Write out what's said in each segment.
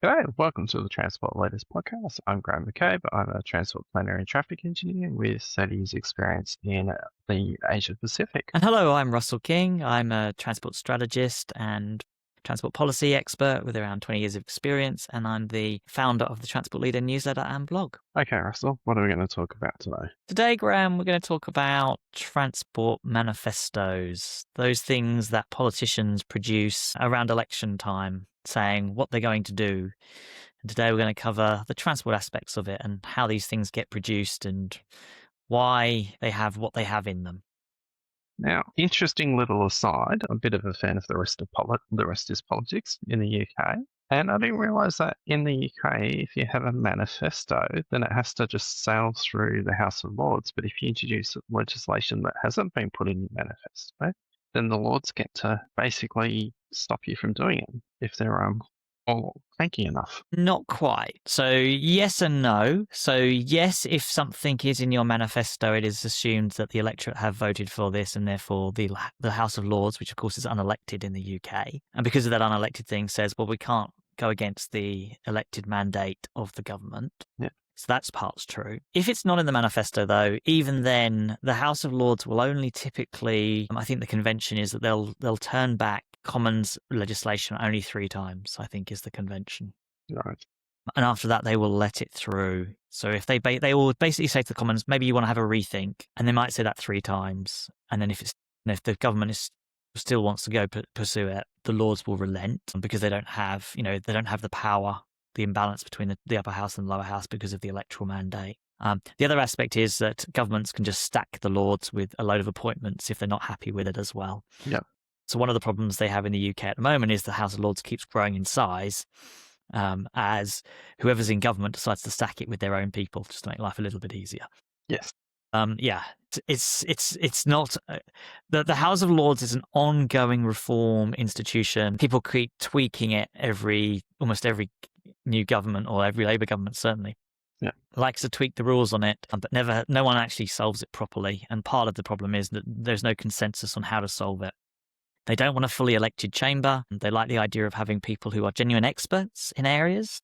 G'day, welcome to the Transport Latest podcast. I'm Graham McCabe. I'm a transport planner and traffic engineer with 30 years experience in the Asia Pacific. And hello, I'm Russell King. I'm a transport strategist and transport policy expert with around 20 years of experience, and I'm the founder of the Transport Leader newsletter and blog. Okay, Russell, what are we going to talk about today? Today, Graham, we're going to talk about transport manifestos, those things that politicians produce around election time, saying what they're going to do. And today we're going to cover the transport aspects of it and how these things get produced and why they have what they have in them. Now, interesting little aside, I'm a bit of a fan of the rest is politics in the UK. And I didn't realise that in the UK, if you have a manifesto, then it has to just sail through the House of Lords. But if you introduce legislation that hasn't been put in your manifesto, then the Lords get to basically stop you from doing it if they're all cranky enough. Not quite. So yes and no. So yes, if something is in your manifesto, it is assumed that the electorate have voted for this, and therefore the House of Lords, which of course is unelected in the UK, and because of that unelected thing, says, well, we can't go against the elected mandate of the government. Yeah. So that's part's true. If it's not in the manifesto, though, even then, the House of Lords will only typically, I think the convention is that they'll turn back Commons legislation only 3 times, I think is the convention. Right. And after that, they will let it through. So if they will basically say to the Commons, maybe you want to have a rethink, and they might say that 3 times. And then if the government still wants to pursue it, the Lords will relent because they don't have the power, the imbalance between the upper house and the lower house because of the electoral mandate. The other aspect is that governments can just stack the Lords with a load of appointments if they're not happy with it as well. Yeah. So one of the problems they have in the UK at the moment is the House of Lords keeps growing in size as whoever's in government decides to stack it with their own people just to make life a little bit easier. Yes. It's not the House of Lords is an ongoing reform institution. People keep tweaking it almost every new government, or every Labour government certainly. Yeah. Likes to tweak the rules on it, but no one actually solves it properly. And part of the problem is that there's no consensus on how to solve it. They don't want a fully elected chamber. They like the idea of having people who are genuine experts in areas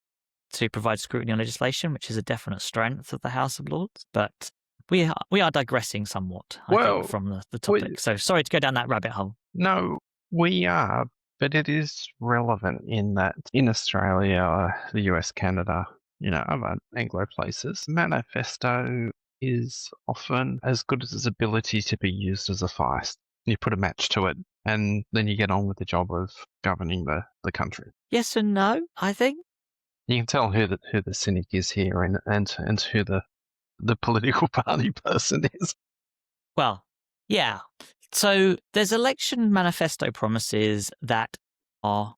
to provide scrutiny on legislation, which is a definite strength of the House of Lords. But we are digressing somewhat, I think, from the topic. So sorry to go down that rabbit hole. No, we are, but it is relevant in that in Australia, the US, Canada, other Anglo places, manifesto is often as good as its ability to be used as a feist. You put a match to it, and then you get on with the job of governing the country. Yes and no, I think. You can tell who the cynic is here and who the political party person is. Well, yeah. So there's election manifesto promises that are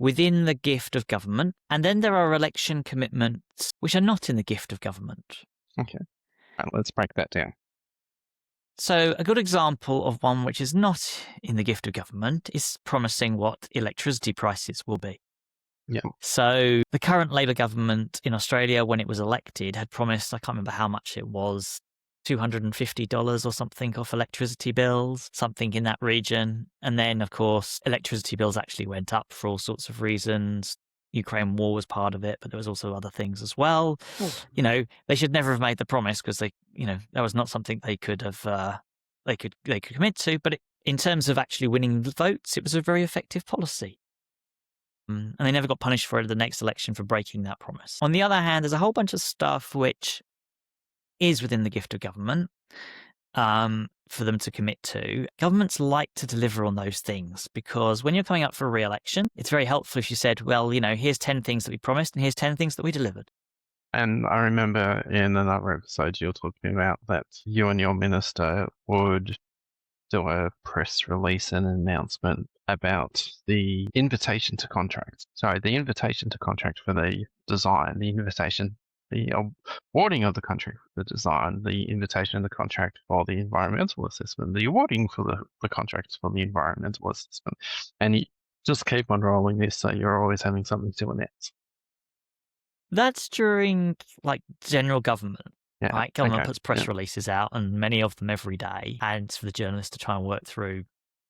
within the gift of government, and then there are election commitments which are not in the gift of government. Okay. Right, let's break that down. So a good example of one which is not in the gift of government is promising what electricity prices will be. Yeah. So the current Labour government in Australia, when it was elected, had promised, I can't remember how much it was, $250 or something off electricity bills, something in that region. And then, of course, electricity bills actually went up for all sorts of reasons. Ukraine war was part of it, but there was also other things as well. They should never have made the promise because that was not something they could have they could commit to. But in terms of actually winning the votes, it was a very effective policy. And they never got punished for it at the next election for breaking that promise. On the other hand, there's a whole bunch of stuff which is within the gift of government for them to commit to. Governments like to deliver on those things because when you're coming up for re-election, it's very helpful if you said, well, here's 10 things that we promised and here's 10 things that we delivered. And I remember in another episode you were talking about that you and your minister would do a press release and announcement about the invitation to contract. Sorry, the invitation to contract for the design, the awarding of the contract for the design, the invitation of the contract for the environmental assessment, the awarding for the contracts for the environmental assessment. And you just keep on rolling this, so you're always having something to announce. That's during general government. Yeah, right? Government puts press releases out, and many of them every day, and it's for the journalists to try and work through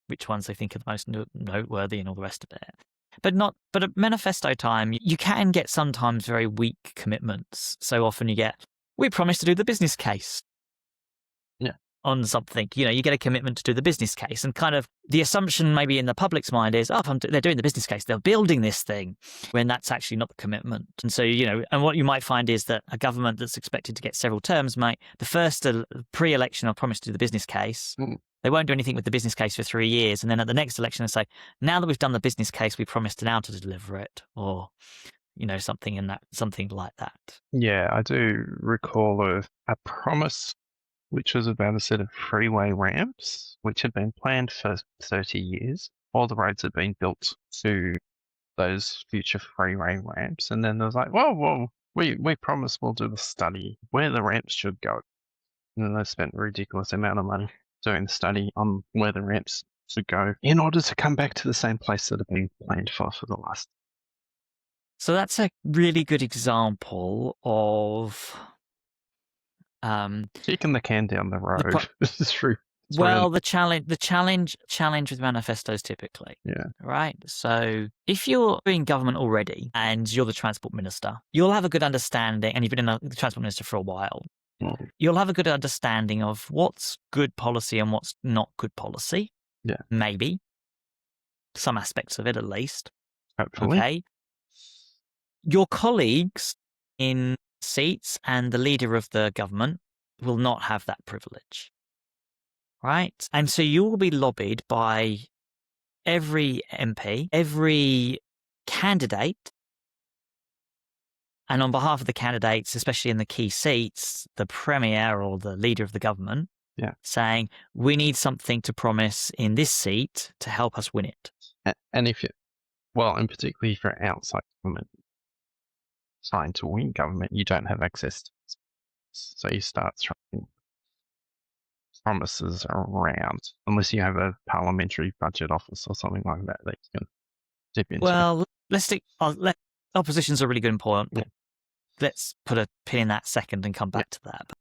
which ones they think are the most noteworthy and all the rest of it. But at manifesto time, you can get sometimes very weak commitments. So often you get, we promise to do the business case. Yeah. On something, you get a commitment to do the business case, and kind of the assumption maybe in the public's mind is, they're doing the business case, they're building this thing, when that's actually not the commitment. And so, and what you might find is that a government that's expected to get several terms might, the first pre-election, I'll promise to do the business case. They won't do anything with the business case for 3 years. And then at the next election, they say, now that we've done the business case, we promise to now to deliver it, or, something like that. Yeah, I do recall a promise which was about a set of freeway ramps, which had been planned for 30 years. All the roads had been built to those future freeway ramps. And then there was like, whoa, we promise we'll do the study where the ramps should go. And then they spent a ridiculous amount of money doing the study on where the ramps should go in order to come back to the same place that had been planned for the last. So that's a really good example of kicking the can down the road. The challenge with manifestos typically. Yeah. Right. So if you're in government already and you're the transport minister, you'll have a good understanding, and you've been the transport minister for a while. You'll have a good understanding of what's good policy and what's not good policy. Yeah. Maybe some aspects of it, at least. Hopefully. Okay. Your colleagues in seats and the leader of the government will not have that privilege, right? And so you will be lobbied by every MP, every candidate, and on behalf of the candidates, especially in the key seats, the premier or the leader of the government, saying, we need something to promise in this seat to help us win it. And and particularly if you're outside government, trying to win government, you don't have access to it. So you start throwing promises around, unless you have a parliamentary budget office or something like that that you can dip into. Well, let's stick. Opposition's a really good point. Yeah. Let's put a pin in that second and come back to that. But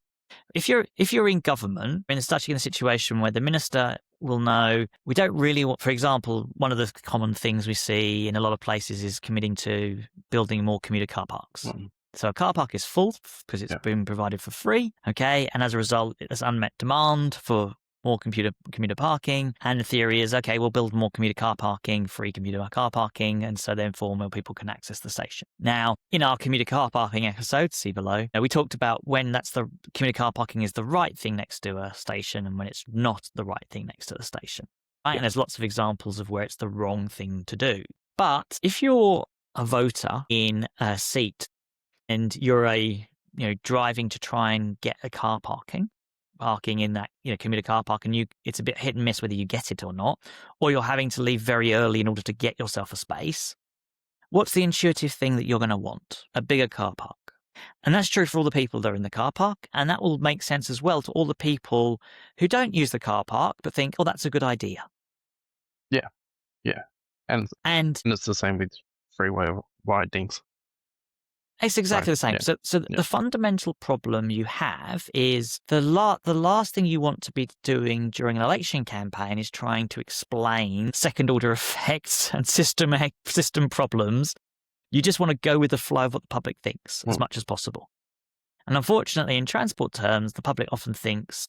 if you're in government, and starting in a situation where the minister will know, we don't really want, for example, one of the common things we see in a lot of places is committing to building more commuter car parks. So a car park is full because it's been provided for free, okay? And as a result, there's unmet demand for more commuter parking. And the theory is, okay, we'll build more commuter car parking, free commuter car parking, and so therefore more people can access the station. Now, in our commuter car parking episode, see below, we talked about when the commuter car parking is the right thing next to a station and when it's not the right thing next to the station. Right? And there's lots of examples of where it's the wrong thing to do. But if you're a voter in a seat and you're driving to try and get a parking in that commuter car park, and it's a bit hit and miss whether you get it or not, or you're having to leave very early in order to get yourself a space, what's the intuitive thing that you're going to want? A bigger car park. And that's true for all the people that are in the car park, and that will make sense as well to all the people who don't use the car park but think, oh, that's a good idea. And it's the same with freeway widenings. It's exactly the same. So the fundamental problem you have is the last thing you want to be doing during an election campaign is trying to explain second-order effects and system problems. You just want to go with the flow of what the public thinks as much as possible. And unfortunately, in transport terms, the public often thinks,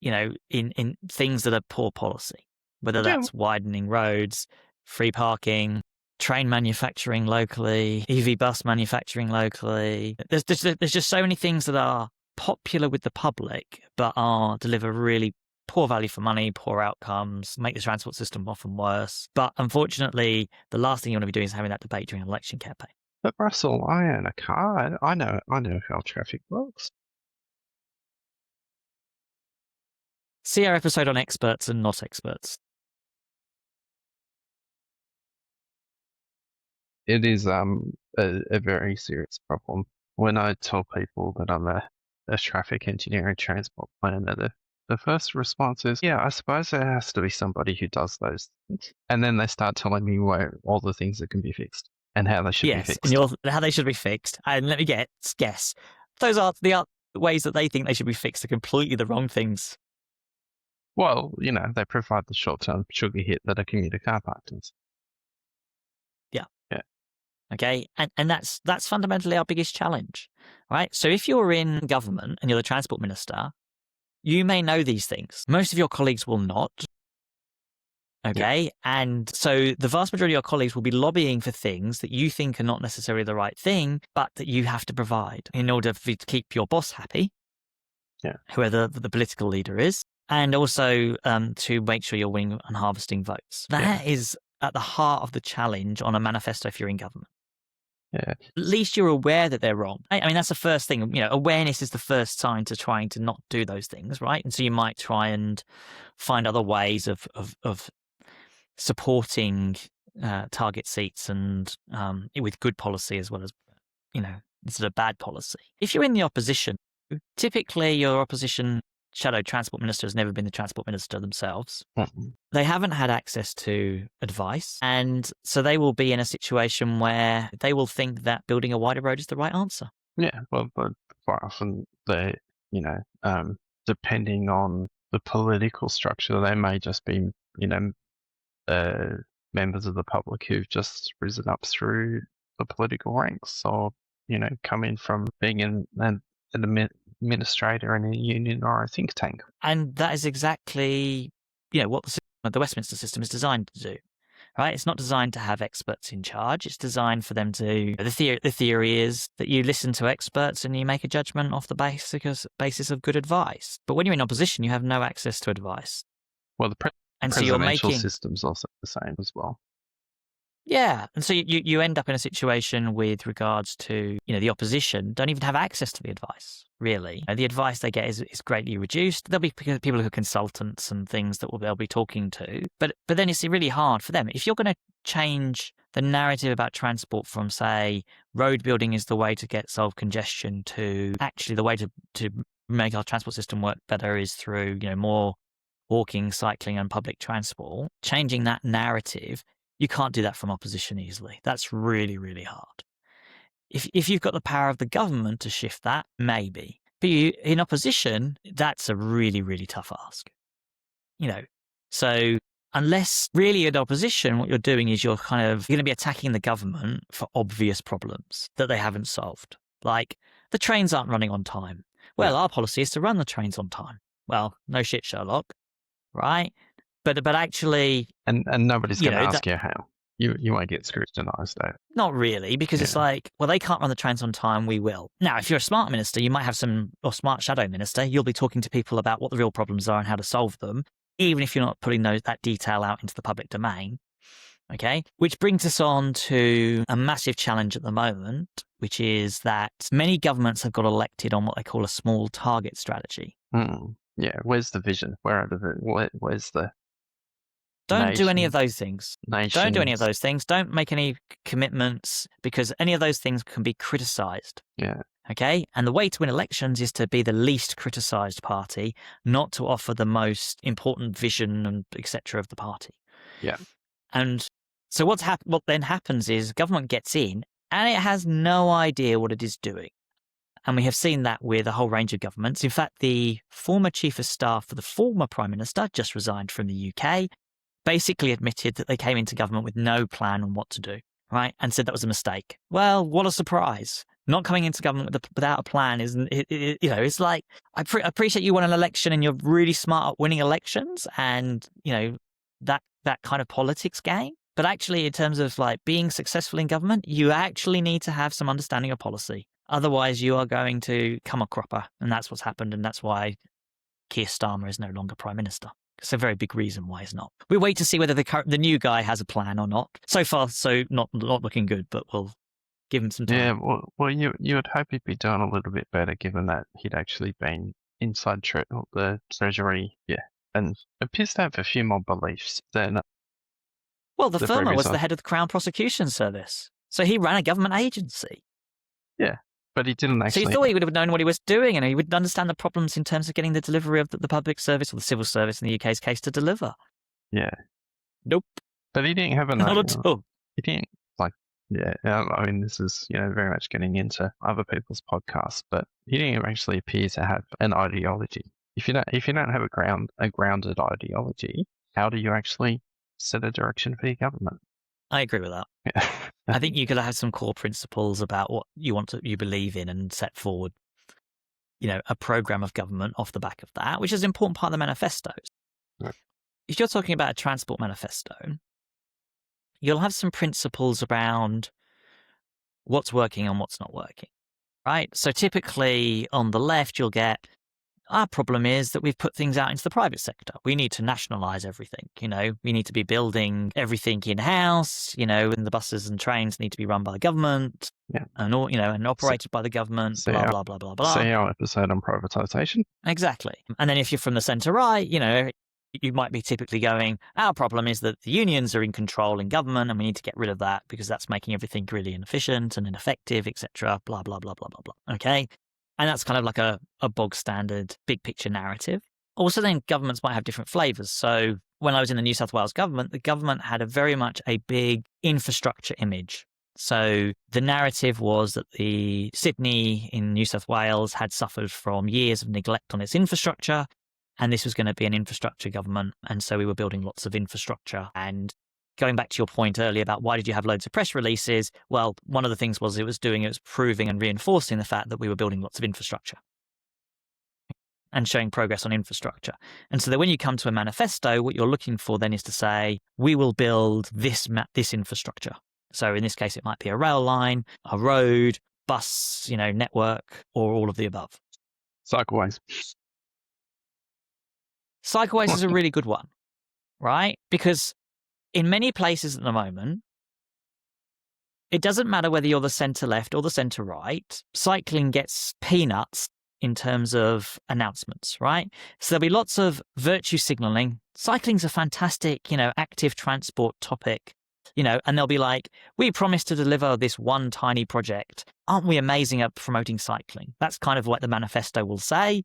in things that are poor policy, whether that's widening roads, free parking, train manufacturing locally, EV bus manufacturing locally. There's just so many things that are popular with the public, but deliver really poor value for money, poor outcomes, make the transport system often worse. But unfortunately, the last thing you want to be doing is having that debate during an election campaign. But Russell, I own a car. I know how traffic works. See our episode on experts and not experts. It is a very serious problem. When I tell people that I'm a traffic engineer and transport planner, the first response is, yeah, I suppose there has to be somebody who does those things. And then they start telling me all the things that can be fixed and how they should be fixed. Yes, how they should be fixed. And let me guess. Those are the ways that they think they should be fixed are completely the wrong things. Well, they provide the short-term sugar hit that a commuter car park does. Okay. And that's fundamentally our biggest challenge, right? So if you're in government and you're the transport minister, you may know these things. Most of your colleagues will not. Okay. And so the vast majority of your colleagues will be lobbying for things that you think are not necessarily the right thing, but that you have to provide in order to keep your boss happy, whoever the political leader is, and also to make sure you're winning and harvesting votes. That is at the heart of the challenge on a manifesto if you're in government. Yeah. At least you're aware that they're wrong. I mean, that's the first thing. Awareness is the first sign to trying to not do those things, right? And so you might try and find other ways of supporting target seats and with good policy as well as, instead of bad policy. If you're in the opposition, typically your opposition shadow transport minister has never been the transport minister themselves. Mm-hmm. They haven't had access to advice. And so they will be in a situation where they will think that building a wider road is the right answer. Yeah, well, but quite often they, depending on the political structure, they may just be, members of the public who've just risen up through the political ranks, or come in from being an administrator in a union or a think tank. And that is exactly, what the Westminster system is designed to do. Right? It's not designed to have experts in charge. It's designed for them to. The theory is that you listen to experts and you make a judgment off the basis of good advice. But when you're in opposition, you have no access to advice. Well, the presidential system's also the same as well. Yeah, and so you end up in a situation with regards to the opposition don't even have access to the advice. Really, the advice they get is greatly reduced. There'll be people who are consultants and things that they'll be talking to, but then it's really hard for them. If you're going to change the narrative about transport from, say, road building is the way to solve congestion to actually the way to make our transport system work better is through more walking, cycling, and public transport. Changing that narrative. You can't do that from opposition easily. That's really, really hard. If you've got the power of the government to shift that, maybe. But in opposition, that's a really, really tough ask. So unless really in opposition, what you're doing is you're going to be attacking the government for obvious problems that they haven't solved. Like the trains aren't running on time. Well, our policy is to run the trains on time. Well, no shit, Sherlock. Right? But actually, and nobody's going to ask you how. You won't get scrutinized though. Not really, because it's like, well, they can't run the trains on time, we will. Now, if you're a smart minister, you might have or smart shadow minister, you'll be talking to people about what the real problems are and how to solve them, even if you're not putting that detail out into the public domain. Okay? Which brings us on to a massive challenge at the moment, which is that many governments have got elected on what they call a small target strategy. Yeah, where's the vision? Where's the... Don't do any of those things. Don't do any of those things. Don't make any commitments, because any of those things can be criticized. Yeah. Okay? And the way to win elections is to be the least criticized party, not to offer the most important vision and etc. of the party. Yeah. And so what then happens is government gets in and it has no idea what it is doing. And we have seen that with a whole range of governments. In fact, the former chief of staff for the former prime minister just resigned from the UK, basically admitted that they came into government with no plan on what to do, right? And said that was a mistake. Well, what a surprise. Not coming into government without a plan isn't, it's like, I appreciate you won an election and you're really smart at winning elections and, that kind of politics game. But actually, in terms of like being successful in government, you actually need to have some understanding of policy. Otherwise, you are going to come a cropper. And that's what's happened. And that's why Keir Starmer is no longer prime minister. It's a very big reason why he's not. We wait to see whether the new guy has a plan or not. So far, so not looking good, but we'll give him some time. Yeah, well, you would hope he'd be doing a little bit better, given that he'd actually been inside the Treasury, and appears to have a few more beliefs than. Well, the former was the head of the Crown Prosecution Service, so he ran a government agency. Yeah. But he didn't actually. So you thought he would have known what he was doing, and he would understand the problems in terms of getting the delivery of the public service or the civil service in the UK's case to deliver. Yeah. Nope. But he didn't have a not at all. He didn't I mean, this is very much getting into other people's podcasts, but he didn't actually appear to have an ideology. If you don't have a grounded ideology, how do you actually set a direction for your government? I agree with that. Yeah. I think you could have some core principles about what you believe in and set forward, a program of government off the back of that, which is an important part of the manifestos. Right. If you're talking about a transport manifesto, you'll have some principles around what's working and what's not working, right? So typically on the left, you'll get, our problem is that we've put things out into the private sector. We need to nationalize everything. We need to be building everything in-house, and the buses and trains need to be run by the government and all, and operated by the government, blah, blah, blah, blah, blah. See our episode on privatization. Exactly. And then if you're from the centre right, you might be typically going, our problem is that the unions are in control in government and we need to get rid of that because that's making everything really inefficient and ineffective, etc. Blah, blah, blah, blah, blah, blah. Okay. And that's kind of like a bog standard big picture narrative. Also, then governments might have different flavors. So when I was in the New South Wales government, the government had very much a big infrastructure image. So the narrative was that the Sydney in New South Wales had suffered from years of neglect on its infrastructure, and this was going to be an infrastructure government. And so we were building lots of infrastructure. And going back to your point earlier about why did you have loads of press releases? Well, one of the things was it was proving and reinforcing the fact that we were building lots of infrastructure and showing progress on infrastructure. And so that when you come to a manifesto, what you're looking for then is to say, we will build this infrastructure. So in this case, it might be a rail line, a road, bus, network, or all of the above. Cycleways. Cycleways is a really good one, right? Because in many places at the moment, it doesn't matter whether you're the centre left or the centre right, cycling gets peanuts in terms of announcements, right? So there'll be lots of virtue signalling. Cycling's a fantastic, active transport topic, and they'll be like, we promised to deliver this one tiny project. Aren't we amazing at promoting cycling? That's kind of what the manifesto will say.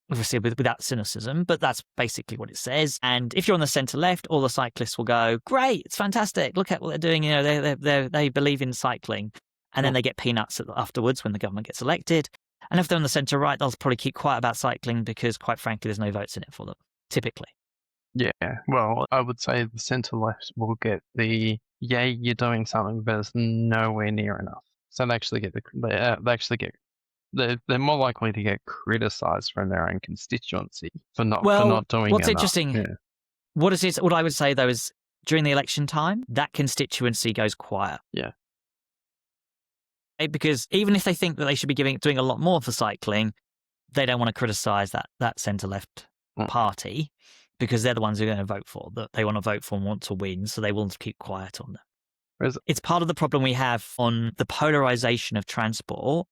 Obviously without cynicism, but that's basically what it says. And if you're on the centre left, all the cyclists will go, great, it's fantastic. Look at what they're doing. They believe in cycling. And then they get peanuts afterwards when the government gets elected. And if they're on the centre right, they'll probably keep quiet about cycling because, quite frankly, there's no votes in it for them, typically. Yeah, well, I would say the centre left will get you're doing something, but it's nowhere near enough. So they actually get they're more likely to get criticised from their own constituency for not doing what's enough. Interesting, what I would say though is during the election time, that constituency goes quiet. Yeah. Because even if they think that they should be doing a lot more for cycling, they don't want to criticise that centre-left party because they're the ones who are going to vote for, that they want to vote for and want to win, so they will keep quiet on them. It's part of the problem we have on the polarisation of transport.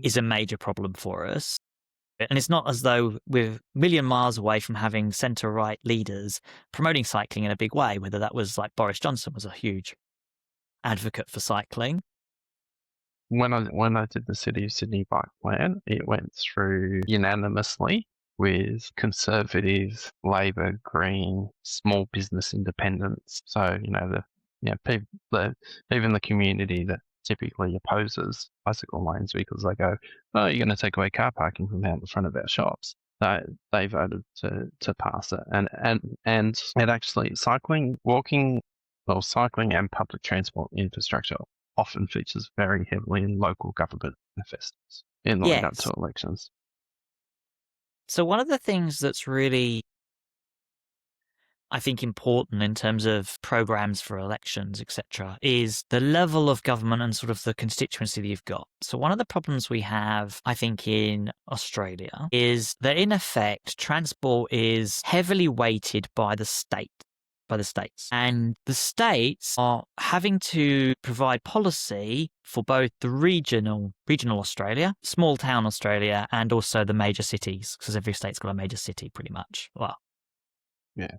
Is a major problem for us. And it's not as though we're a million miles away from having centre-right leaders promoting cycling in a big way, whether that was like Boris Johnson was a huge advocate for cycling. When I did the City of Sydney bike plan, it went through unanimously with Conservative, Labor, Green, small business independents. So, even the community that typically opposes bicycle lanes because they go, oh, you're going to take away car parking from out in front of our shops. They voted to pass it. And it actually, cycling and public transport infrastructure often features very heavily in local government manifestos in the lead up to elections. So one of the things that's really, I think, important in terms of programs for elections, etc., is the level of government and sort of the constituency that you've got. So one of the problems we have, I think, in Australia is that in effect, transport is heavily weighted by the states. And the states are having to provide policy for both the regional Australia, small town Australia, and also the major cities, because every state's got a major city pretty much. Well, yeah.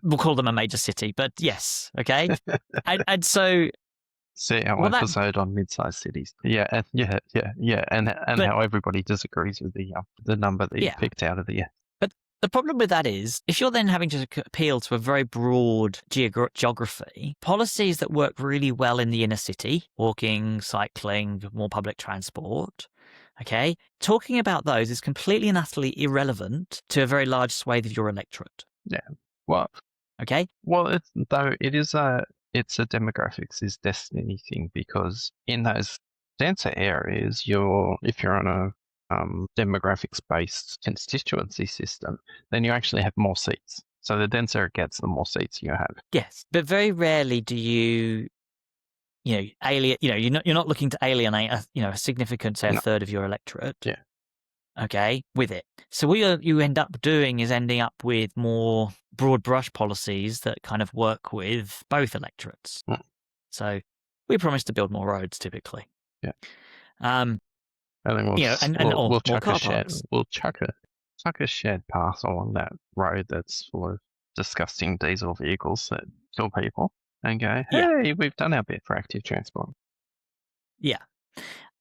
We'll call them a major city, but yes, okay. and so see our episode on mid-sized cities, and how everybody disagrees with the number that you picked out of the year. But the problem with that is, if you're then having to appeal to a very broad geography, policies that work really well in the inner city, walking, cycling, more public transport. Okay, talking about those is completely and utterly irrelevant to a very large swathe of your electorate. Yeah. Well, okay. Well, it is it's a demographics is destiny thing, because in those denser areas, if you're on a demographics-based constituency system, then you actually have more seats. So the denser it gets, the more seats you have. Yes, but very rarely do you you're not looking to alienate a significant, say, a third of your electorate. Yeah. Okay, with it. So what you end up doing is ending up with more broad brush policies that kind of work with both electorates. Mm. So we promise to build more roads typically. Yeah. And then we'll more chuck car a shed. parks. We'll chuck a shed path along that road that's full of disgusting diesel vehicles that kill people, and go, hey, we've done our bit for active transport. Yeah.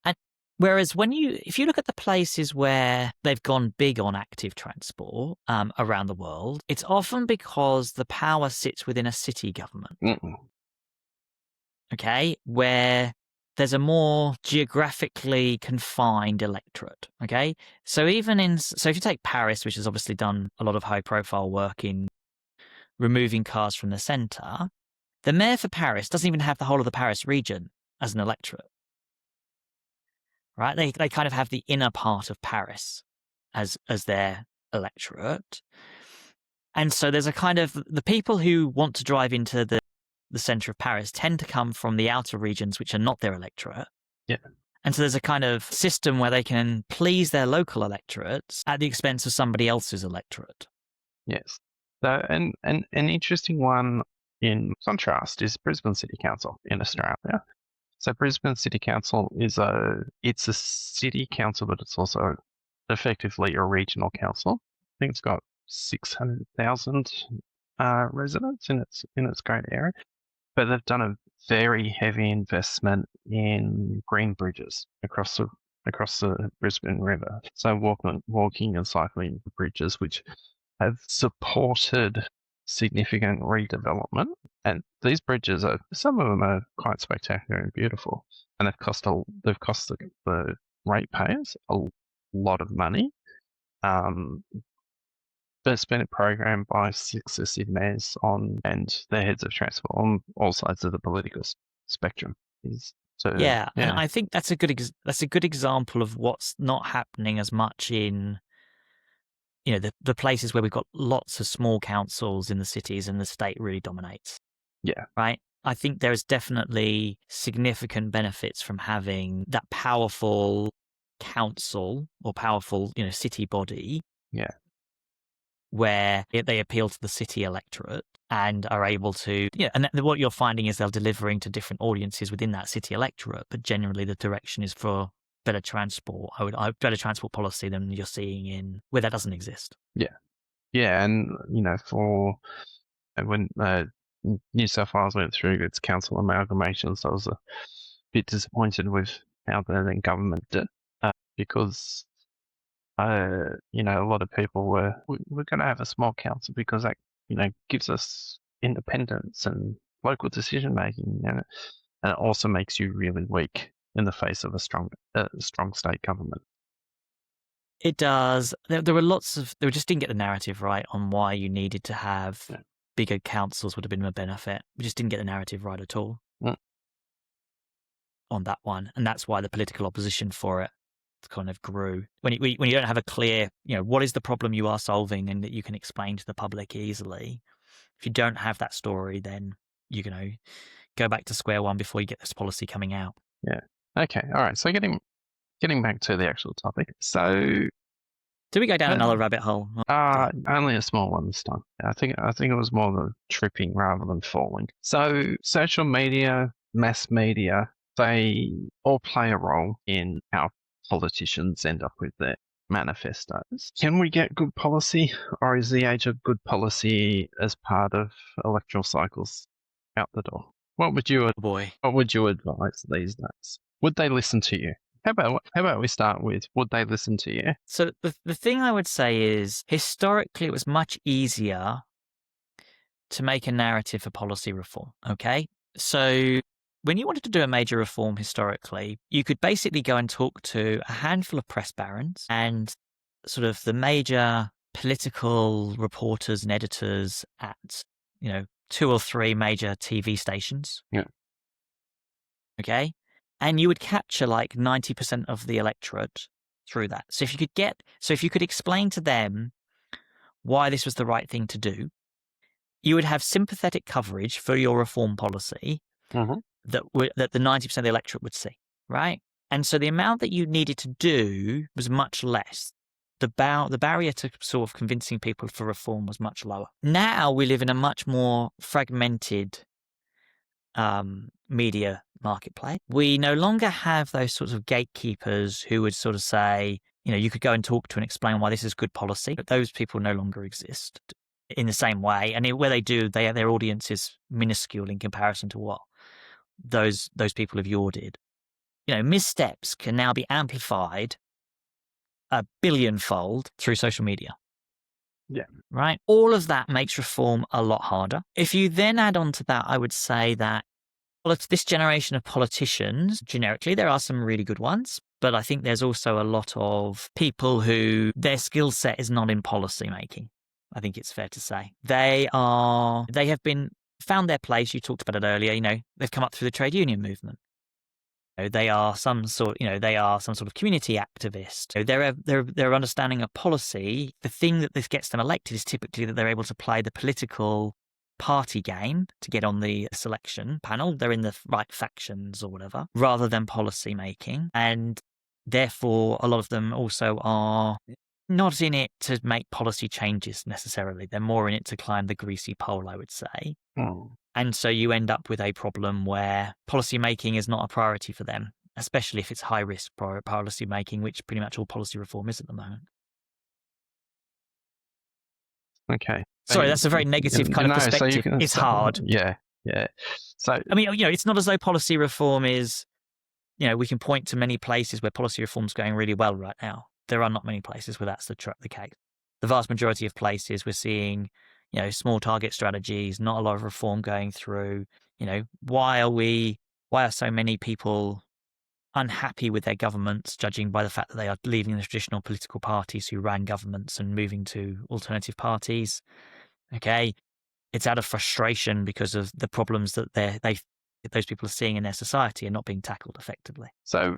And whereas if you look at the places where they've gone big on active transport around the world, it's often because the power sits within a city government. Okay, where there's a more geographically confined electorate. Okay, so if you take Paris, which has obviously done a lot of high-profile work in removing cars from the centre, the mayor for Paris doesn't even have the whole of the Paris region as an electorate. Right? They kind of have the inner part of Paris as their electorate. And so there's a kind of, the people who want to drive into the centre of Paris tend to come from the outer regions, which are not their electorate. Yeah. And so there's a kind of system where they can please their local electorates at the expense of somebody else's electorate. Yes. So, and an interesting one in contrast is Brisbane City Council in Australia. So Brisbane City Council it's a city council, but it's also effectively a regional council. I think it's got 600,000 residents in its great area, but they've done a very heavy investment in green bridges across the Brisbane River. So walking and cycling bridges, which have supported significant redevelopment. And these bridges some of them are quite spectacular and beautiful, and they've cost the ratepayers a lot of money. There's been a program by successive mayors and their heads of transport on all sides of the political spectrum. And I think that's a good example of what's not happening as much in the places where we've got lots of small councils in the cities and the state really dominates. Yeah. Right? I think there is definitely significant benefits from having that powerful council or powerful, city body. Yeah. Where they appeal to the city electorate and are able to, and what you're finding is they're delivering to different audiences within that city electorate, but generally the direction is for better transport. Better transport policy than you're seeing in where that doesn't exist. Yeah. Yeah. And, when New South Wales went through its council amalgamations, I was a bit disappointed with how the then government did, because a lot of people we're going to have a small council because that gives us independence and local decision making, and it also makes you really weak in the face of a strong state government. It does. There were they just didn't get the narrative right on why you needed to have bigger councils would have been a benefit. We just didn't get the narrative right at all on that one, and that's why the political opposition for it kind of grew. When you don't have a clear, what is the problem you are solving and that you can explain to the public easily. If you don't have that story, then you're going to go back to square one before you get this policy coming out. Yeah. Okay. All right. So getting back to the actual topic. So did we go down another rabbit hole? Only a small one this time. I think it was more the tripping rather than falling. So social media, mass media, they all play a role in how politicians end up with their manifestos. Can we get good policy, or is the age of good policy as part of electoral cycles out the door? What would you advise these days? Would they listen to you? How about we start with, would they listen to you? So the thing I would say is, historically, it was much easier to make a narrative for policy reform. Okay, so when you wanted to do a major reform historically, you could basically go and talk to a handful of press barons and sort of the major political reporters and editors at, 2 or 3 major TV stations. Yeah. Okay. And you would capture like 90% of the electorate through that. So if you could explain to them why this was the right thing to do, you would have sympathetic coverage for your reform policy Mm-hmm. that the 90% of the electorate would see, right? And so the amount that you needed to do was much less. The barrier to sort of convincing people for reform was much lower. Now we live in a much more fragmented media marketplace. We no longer have those sorts of gatekeepers who would sort of say, you could go and talk to and explain why this is good policy. But those people no longer exist in the same way. And where they do, their audience is minuscule in comparison to what those people of yore did. Missteps can now be amplified 1 billion-fold through social media. Yeah. Right? All of that makes reform a lot harder. If you then add on to that, I would say that this generation of politicians, generically, there are some really good ones, but I think there's also a lot of people who their skill set is not in policy making. I think it's fair to say. They have found their place. You talked about it earlier, they've come up through the trade union movement. They are some sort of community activist. Their understanding of policy, the thing that this gets them elected is typically that they're able to play the political party game to get on the selection panel. They're in the right factions or whatever, rather than policy making. And therefore, a lot of them also are not in it to make policy changes necessarily. They're more in it to climb the greasy pole, I would say. Oh. And so you end up with a problem where policy making is not a priority for them, especially if it's high risk policy making, which pretty much all policy reform is at the moment. Okay. Sorry, that's a very negative kind of perspective. It's hard. Yeah. So I mean, it's not as though policy reform is, we can point to many places where policy reform is going really well right now. There are not many places where that's the case. The vast majority of places we're seeing, small target strategies, not a lot of reform going through. Why are so many people unhappy with their governments, judging by the fact that they are leaving the traditional political parties who ran governments and moving to alternative parties? Okay, it's out of frustration because of the problems that those people are seeing in their society and not being tackled effectively. So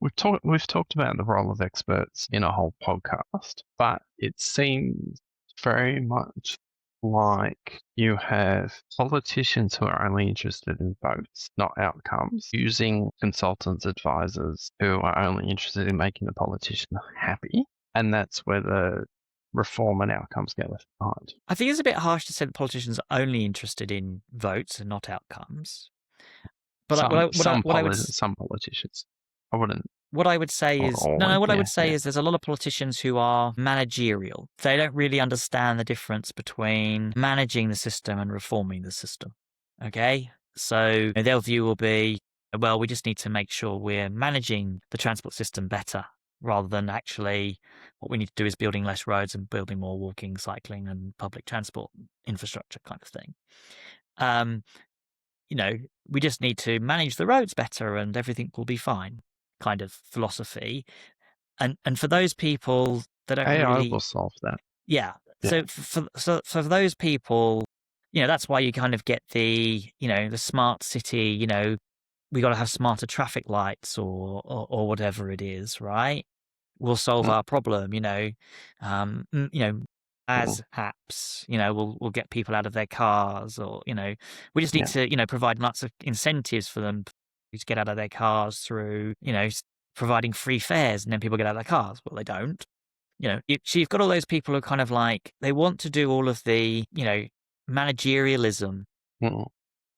we've talked about the role of experts in a whole podcast, but it seems very much like you have politicians who are only interested in votes, not outcomes, using consultants, advisors who are only interested in making the politician happy, and that's where the reform and outcomes get left behind. I think it's a bit harsh to say that politicians are only interested in votes and not outcomes. But some politicians. I wouldn't. What I would say is is there's a lot of politicians who are managerial. They don't really understand the difference between managing the system and reforming the system. Okay? So their view will be, well, we just need to make sure we're managing the transport system better, rather than actually what we need to do is building less roads and building more walking, cycling and public transport infrastructure kind of thing. We just need to manage the roads better and everything will be fine kind of philosophy. And for those people that don't AI will solve that. Yeah. So for those people, that's why you kind of get the smart city, we got to have smarter traffic lights or whatever it is, right? We'll solve our problem, as apps, we'll get people out of their cars, or, we just need to, provide lots of incentives for them to get out of their cars through, providing free fares, and then people get out of their cars. Well, they don't. So you've got all those people who are kind of like, they want to do all of the, managerialism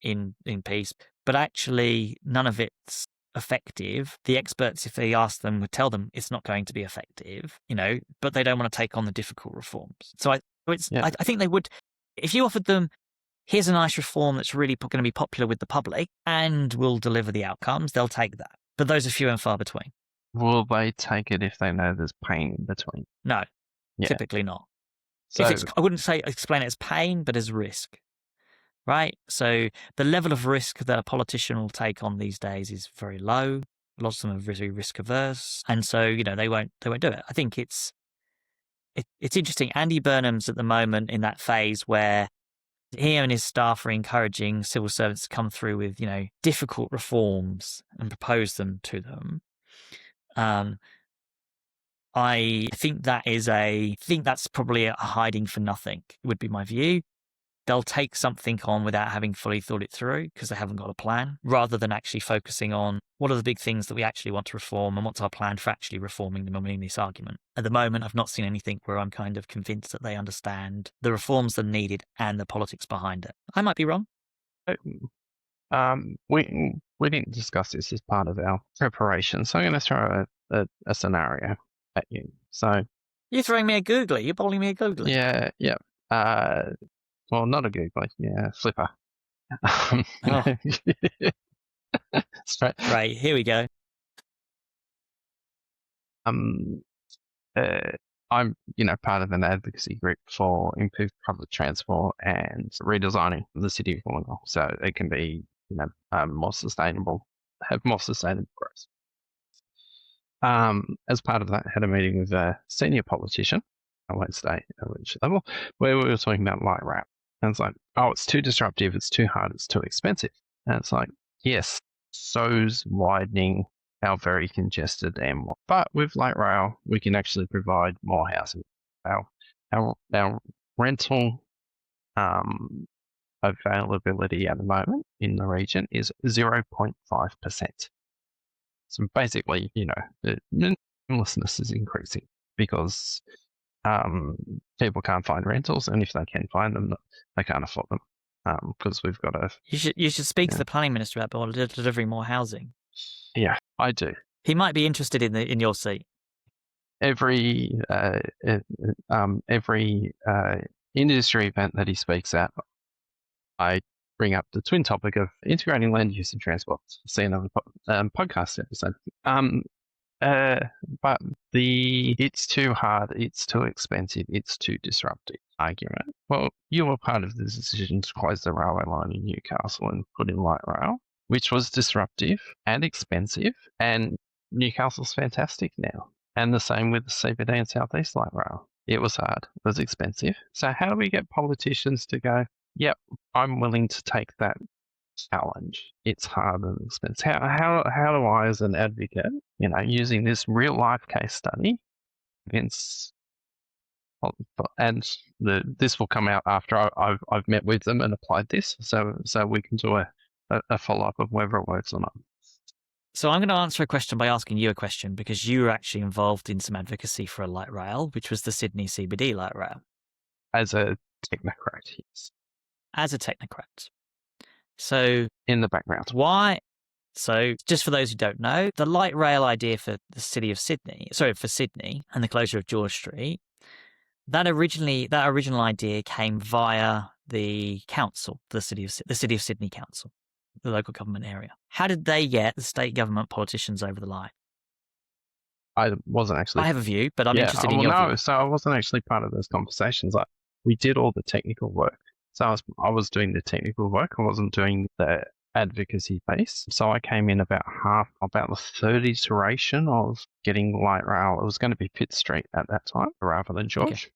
in peace, but actually none of it's effective. The experts, if they ask them, would tell them it's not going to be effective, but they don't want to take on the difficult reforms. So I think they would, if you offered them, here's a nice reform that's really going to be popular with the public and will deliver the outcomes, they'll take that. But those are few and far between. Will they take it if they know there's pain in between? No, typically not. So, I wouldn't explain it as pain, but as risk, right? So the level of risk that a politician will take on these days is very low. Lots of them are very risk averse, and so they won't do it. I think it's interesting. Andy Burnham's at the moment in that phase where He and his staff are encouraging civil servants to come through with, difficult reforms and propose them to them. I think that's probably a hiding for nothing, would be my view. They'll take something on without having fully thought it through because they haven't got a plan, rather than actually focusing on what are the big things that we actually want to reform and what's our plan for actually reforming them and winning this argument. At the moment, I've not seen anything where I'm kind of convinced that they understand the reforms that are needed and the politics behind it. I might be wrong. We didn't discuss this as part of our preparation, so I'm going to throw a scenario at you. So you're throwing me a googly. You're bowling me a googly. Yeah. Well, not a googly. Yeah, flipper. Right, here we go. I'm part of an advocacy group for improved public transport and redesigning the city of Wollongong so it can be more sustainable, have more sustainable growth. As part of that, I had a meeting with a senior politician, I won't say at which level, where we were talking about light rail. And it's like, oh, it's too disruptive, it's too hard, it's too expensive. And it's like, yes, so's widening our very congested M1. But with light rail, we can actually provide more housing. Our rental availability at the moment in the region is 0.5%. So basically, the homelessness is increasing because people can't find rentals, and if they can find them, they can't afford them because we've got a. You should speak to the planning minister about delivering more housing. Yeah, I do. He might be interested in your seat. Every industry event that he speaks at, I bring up the twin topic of integrating land use and transport. See another podcast episode. But it's too hard, it's too expensive, it's too disruptive argument. Well, you were part of the decision to close the railway line in Newcastle and put in light rail, which was disruptive and expensive, and Newcastle's fantastic now. And the same with the CBD and South East light rail. It was hard, it was expensive. So how do we get politicians to go, yep, I'm willing to take that challenge? It's hard and expensive. How do I, as an advocate, using this real life case study against, and this will come out after I've met with them and applied this, so we can do a follow up of whether it works or not. So I'm going to answer a question by asking you a question, because you were actually involved in some advocacy for a light rail, which was the Sydney CBD light rail. As a technocrat, yes. As a technocrat. So in the background. Why? So just for those who don't know, the light rail idea for the city of Sydney, for Sydney and the closure of George Street, that original idea came via the council, the city of Sydney council, the local government area. How did they get the state government politicians over the line? I wasn't actually. I have a view, but I'm interested in your view. So I wasn't actually part of those conversations. Like, we did all the technical work. So I was doing the technical work. I wasn't doing the advocacy piece. So I came in about the third iteration of getting light rail. It was going to be Pitt Street at that time rather than George.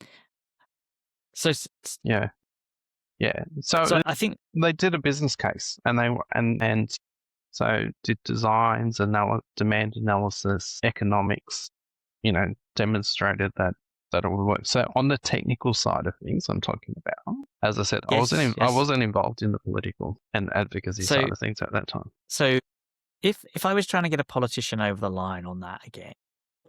Okay. So yeah. So I think they did a business case, and so did designs, demand analysis, economics. Demonstrated that it would work. So on the technical side of things, I'm talking about. As I said, yes, I wasn't involved in the political and advocacy side of things at that time. So if I was trying to get a politician over the line on that again,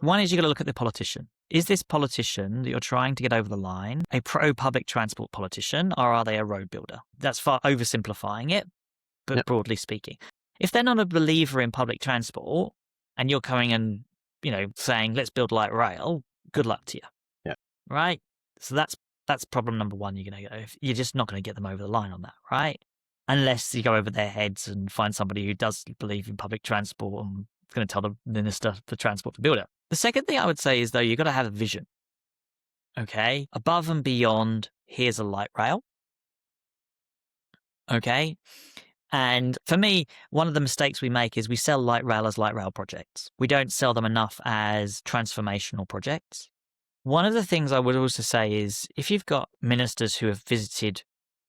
one is you got to look at the politician. Is this politician that you're trying to get over the line a pro-public transport politician, or are they a road builder? That's far oversimplifying it, but Yep. Broadly speaking. If they're not a believer in public transport and you're coming and, saying, let's build light rail, good luck to you. Yeah. Right? So that's problem number one. You're just not going to get them over the line on that, right? Unless you go over their heads and find somebody who does believe in public transport and is going to tell the minister for transport to build it. The second thing I would say is, though, you've got to have a vision. Okay? Above and beyond, here's a light rail. Okay? And for me, one of the mistakes we make is we sell light rail as light rail projects. We don't sell them enough as transformational projects. One of the things I would also say is, if you've got ministers who have visited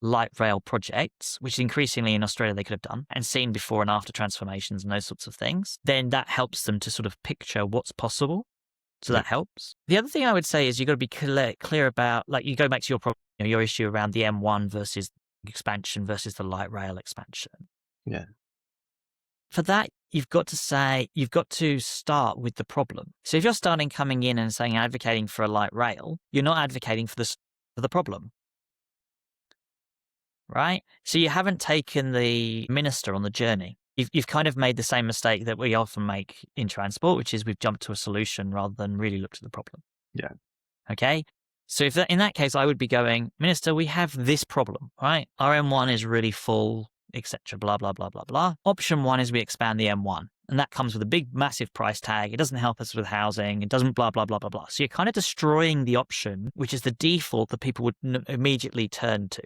light rail projects, which increasingly in Australia they could have done, and seen before and after transformations and those sorts of things, then that helps them to sort of picture what's possible. So that helps. The other thing I would say is you've got to be clear about, like, you go back to your problem, your issue around the M1 versus expansion versus the light rail expansion. Yeah. For that, you've got to start with the problem. So if you're coming in and saying advocating for a light rail, you're not advocating for the problem. Right? So you haven't taken the minister on the journey. You've kind of made the same mistake that we often make in transport, which is we've jumped to a solution rather than really looked at the problem. Yeah. Okay. So in that case, I would be going, Minister, we have this problem, right? Our M1 is really full, etc. Blah, blah, blah, blah, blah. Option 1 is we expand the M1. And that comes with a big, massive price tag. It doesn't help us with housing. It doesn't blah, blah, blah, blah, blah. So you're kind of destroying the option, which is the default that people would immediately turn to.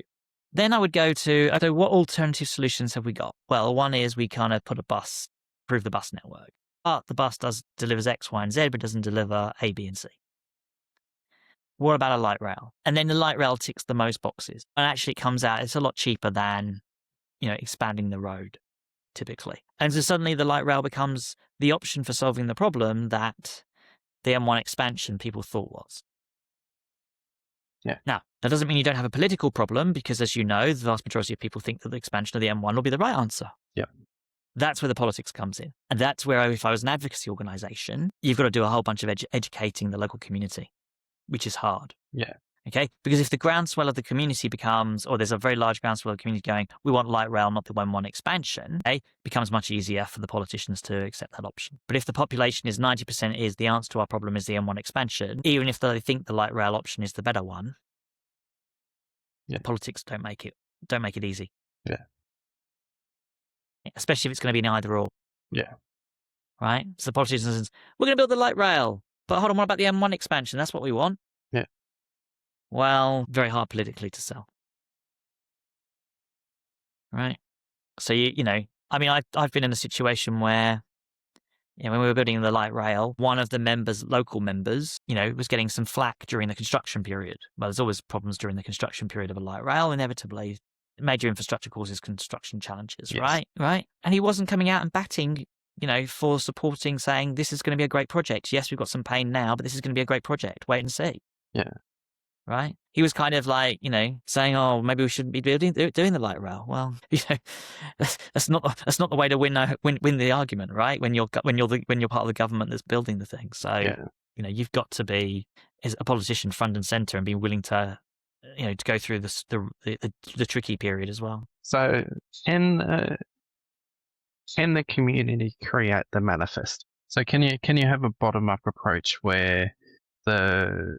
Then I would go to, so what alternative solutions have we got? Well, one is we kind of improve the bus network. But the bus delivers X, Y, and Z, but doesn't deliver A, B, and C. What about a light rail? And then the light rail ticks the most boxes. And actually it comes out, it's a lot cheaper than, expanding the road, typically. And so suddenly the light rail becomes the option for solving the problem that the M1 expansion people thought was. Yeah. Now, that doesn't mean you don't have a political problem, because as you know, the vast majority of people think that the expansion of the M1 will be the right answer. Yeah. That's where the politics comes in. And that's where, if I was an advocacy organization, you've got to do a whole bunch of educating the local community, which is hard. Yeah. Okay? Because if the groundswell of the community becomes, or there's a very large groundswell of the community going, we want light rail, not the M1 expansion, it becomes much easier for the politicians to accept that option. But if the population is 90% is the answer to our problem is the M1 expansion, even if they think the light rail option is the better one, yeah. Politics don't make it easy. Yeah. Especially if it's going to be an either or. Yeah. Right? So the politicians, we're going to build the light rail, but hold on, what about the M1 expansion? That's what we want. Yeah. Well, very hard politically to sell. Right? So, I've been in a situation where, when we were building the light rail, one of the local members, was getting some flack during the construction period. Well, there's always problems during the construction period of a light rail. Inevitably, major infrastructure causes construction challenges, yes. Right? And he wasn't coming out and batting, for supporting, saying, this is going to be a great project. Yes, we've got some pain now, but this is going to be a great project. Wait and see. Yeah. Right? He was kind of like, saying, "Oh, maybe we shouldn't be doing the light rail." Well, that's not the way to win the argument, right? When you're part of the government that's building the thing. So, you've got to be, as a politician, front and center, and be willing to, to go through the tricky period as well. So, can the community create the manifest? So, can you have a bottom up approach where the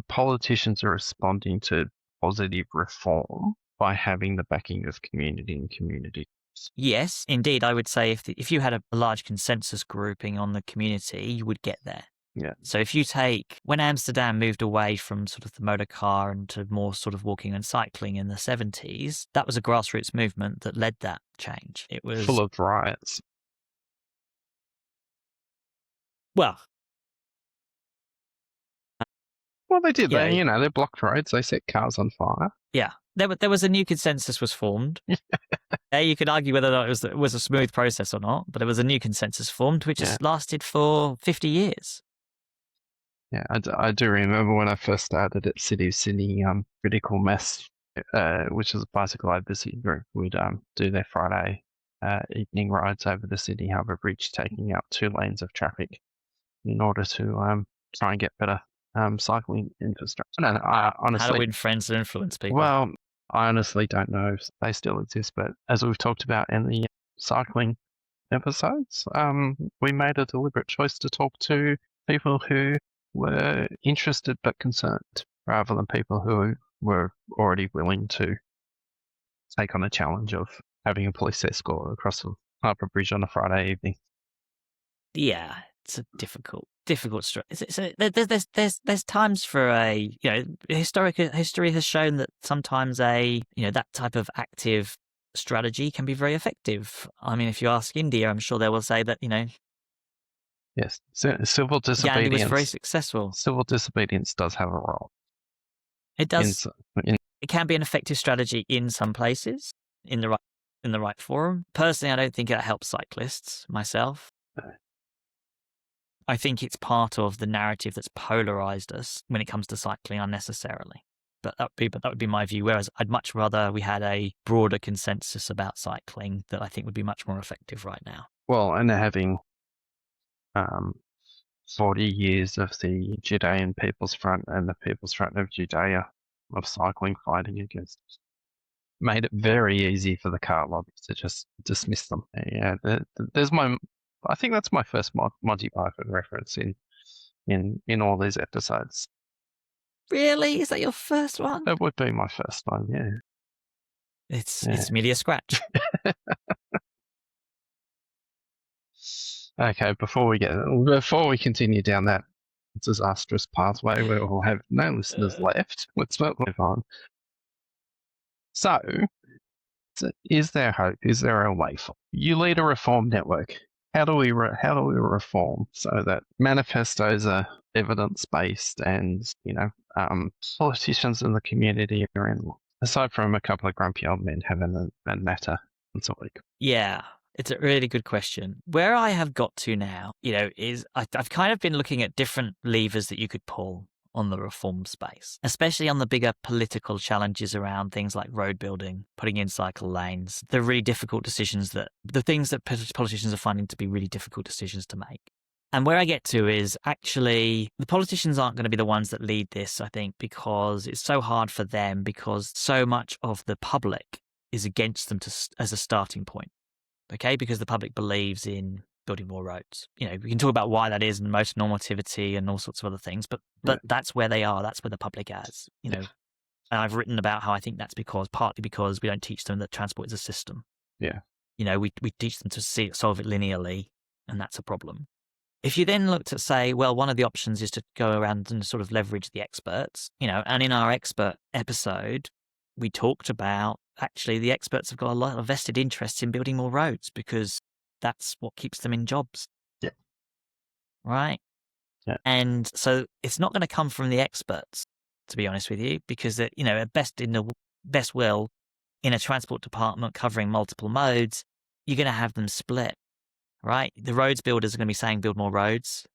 politicians are responding to positive reform by having the backing of community and community? Yes, indeed. I would say if you had a large consensus grouping on the community, you would get there. Yeah. So if you take, when Amsterdam moved away from sort of the motor car and to more sort of walking and cycling in the 70s, that was a grassroots movement that led that change. It was full of riots. Well, they did. Yeah. They blocked roads. They set cars on fire. Yeah. There was a new consensus was formed. You could argue whether or not it was a smooth process or not, but there was a new consensus formed, which has lasted for 50 years. Yeah, I do remember when I first started at City of Sydney, Critical Mass, which is a bicycle advocacy group, would do their Friday evening rides over the Sydney Harbour Bridge, taking out 2 lanes of traffic in order to try and get better cycling infrastructure. And I honestly, how to win friends and influence people. Well, I honestly don't know if they still exist, but as we've talked about in the cycling episodes, we made a deliberate choice to talk to people who were interested but concerned, rather than people who were already willing to take on a challenge of having a police escort across the Harbour Bridge on a Friday evening. Yeah, it's a difficult story. There's times for history has shown that sometimes that type of active strategy can be very effective. I mean, if you ask India, I'm sure they will say that yes, civil disobedience Gandhi was very successful. Civil disobedience does have a role. It does. In It can be an effective strategy in some places, in the right forum. Personally, I don't think it helps cyclists myself. No. I think it's part of the narrative that's polarized us when it comes to cycling unnecessarily. But that would be my view. Whereas I'd much rather we had a broader consensus about cycling that I think would be much more effective right now. Well, and having 40 years of the Judean People's Front and the People's Front of Judea of cycling fighting against it made it very easy for the car lobby to just dismiss them. Yeah, there's I think that's my first Monty Python reference in all these episodes. Really? Is that your first one? That would be my first one, yeah. It's merely a scratch. Okay, before we continue down that disastrous pathway where we'll have no listeners left, let's move on. So, is there hope? Is there a way forward? You lead a reform network. How do we reform so that manifestos are evidence-based and, politicians in the community are in, aside from a couple of grumpy old men having a natter once a week? Yeah, it's a really good question. Where I have got to now, is I've kind of been looking at different levers that you could pull on the reform space, especially on the bigger political challenges around things like road building, putting in cycle lanes, the really difficult decisions the things that politicians are finding to be really difficult decisions to make. And where I get to is actually the politicians aren't going to be the ones that lead this, I think, because it's so hard for them because so much of the public is against them as a starting point, okay? Because the public believes in building more roads. We can talk about why that is and most normativity and all sorts of other things, but that's where they are. That's where the public is, And I've written about how I think that's partly because we don't teach them that transport is a system. Yeah. We teach them to solve it linearly, and that's a problem. If you then looked at, say, well, one of the options is to go around and sort of leverage the experts, and in our expert episode, we talked about actually the experts have got a lot of vested interests in building more roads because that's what keeps them in jobs. Yeah. Right? Yeah. And so it's not going to come from the experts, to be honest with you, because, at best will, in a transport department covering multiple modes, you're going to have them split, right? The roads builders are going to be saying build more roads.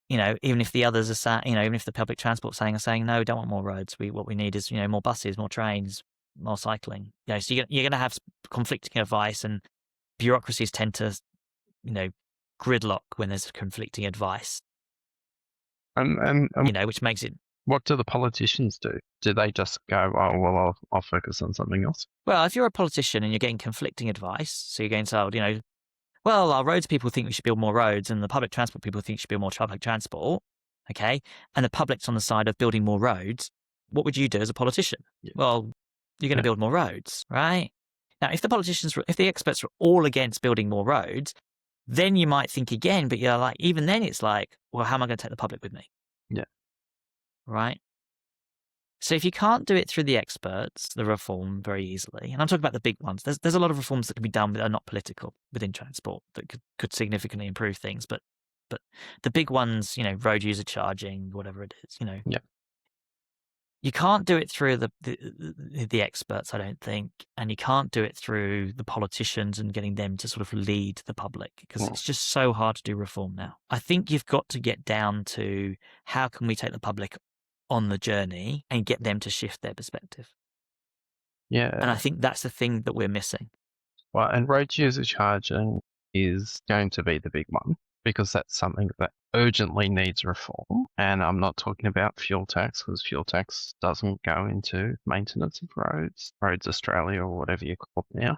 Even if the others are saying, even if the public transport are saying, no, we don't want more roads. What we need is, more buses, more trains, more cycling. So you're going to have conflicting advice, and bureaucracies tend to, gridlock when there's conflicting advice. And which makes it. What do the politicians do? Do they just go, oh, well, I'll focus on something else? Well, if you're a politician and you're getting conflicting advice, so you're getting told, well, our roads people think we should build more roads and the public transport people think we should build more public transport, okay? And the public's on the side of building more roads. What would you do as a politician? Yeah. Well, you're going to build more roads, right? Now, if the experts are all against building more roads, then you might think again, but you're like, even then it's like, well, how am I going to take the public with me? Yeah. Right? So if you can't do it through the experts, the reform very easily, and I'm talking about the big ones, there's a lot of reforms that can be done that are not political within transport that could significantly improve things, but the big ones, road user charging, whatever it is, Yeah. You can't do it through the experts, I don't think, and you can't do it through the politicians and getting them to sort of lead the public because it's just so hard to do reform now. I think you've got to get down to how can we take the public on the journey and get them to shift their perspective. Yeah. And I think that's the thing that we're missing. Well, and road user charging is going to be the big one because that's something that urgently needs reform. And I'm not talking about fuel tax because fuel tax doesn't go into maintenance of Roads Australia or whatever you call it now.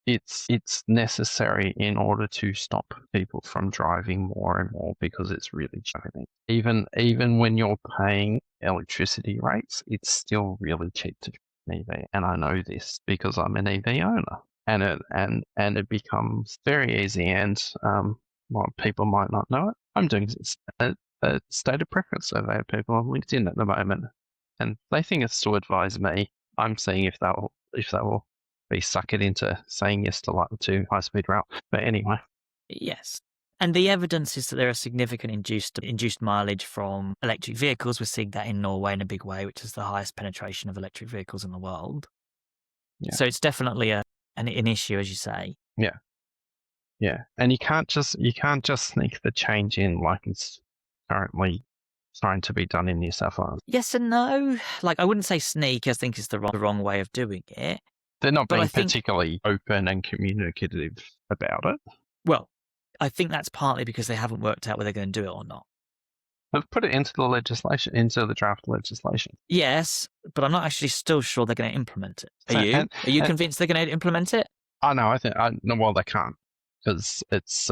It's necessary in order to stop people from driving more and more because it's really driving. Even when you're paying electricity rates, it's still really cheap to drive an EV. And I know this because I'm an EV owner. And it becomes very easy. And well, people might not know it. I'm doing a stated preference survey of people on LinkedIn at the moment, and they think it's to advise me. I'm seeing if they will be suckered into saying yes to high speed rail. But anyway, yes, And the evidence is that there are significant induced mileage from electric vehicles. We're seeing that in Norway in a big way, which is the highest penetration of electric vehicles in the world. Yeah. So it's definitely an issue, as you say. Yeah. Yeah. And you can't just sneak the change in like it's currently trying to be done in New South Wales. Yes and no. Like, I wouldn't say sneak, I think is the wrong way of doing it. They're not But being I think- particularly open and communicative about it. Well, I think that's partly because they haven't worked out whether they're going to do it or not. They've put it into the legislation, into the draft legislation. Yes, but I'm not actually still sure they're going to implement it. So- Are you? and- Are you and- convinced they're going to implement it? Oh no, well they can't because it's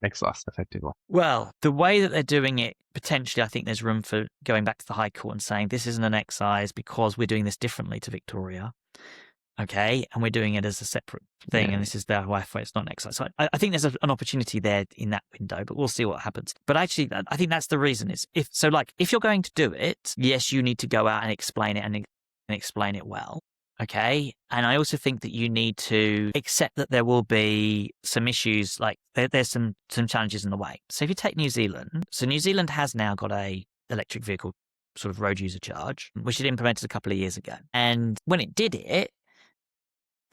exhaust effectively. Well, the way that they're doing it, potentially, I think there's room for going back to the High Court and saying this isn't an excise because we're doing this differently to Victoria. Okay, and we're doing it as a separate thing, Yeah. and this is the way it's not an excise. So I think there's an opportunity there in that window, but we'll see what happens. But actually, I think that's the reason is if you're going to do it, yes, you need to go out and explain it and explain it well. Okay, and I also think that you need to accept that there will be some issues, like there's some challenges in the way. So if you take New Zealand, so New Zealand has now got a electric vehicle sort of road user charge, which it implemented a couple of years ago. And when it did it,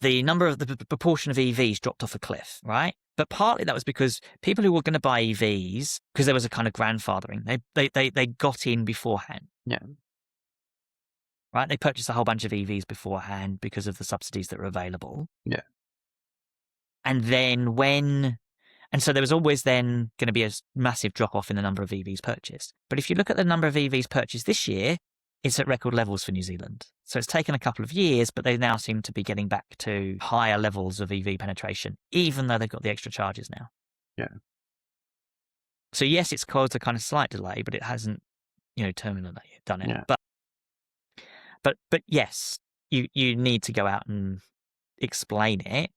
the proportion of EVs dropped off a cliff, right? But partly that was because people who were going to buy EVs, because there was a kind of grandfathering, they got in beforehand. Yeah. Right? They purchased a whole bunch of EVs beforehand because of the subsidies that were available. Yeah. And then so there was always then going to be a massive drop off in the number of EVs purchased. But if you look at the number of EVs purchased this year, it's at record levels for New Zealand. So it's taken a couple of years, but they now seem to be getting back to higher levels of EV penetration, even though they've got the extra charges now. Yeah. So yes, it's caused a kind of slight delay, but it hasn't, terminally done it. Yeah. But yes, you need to go out and explain it,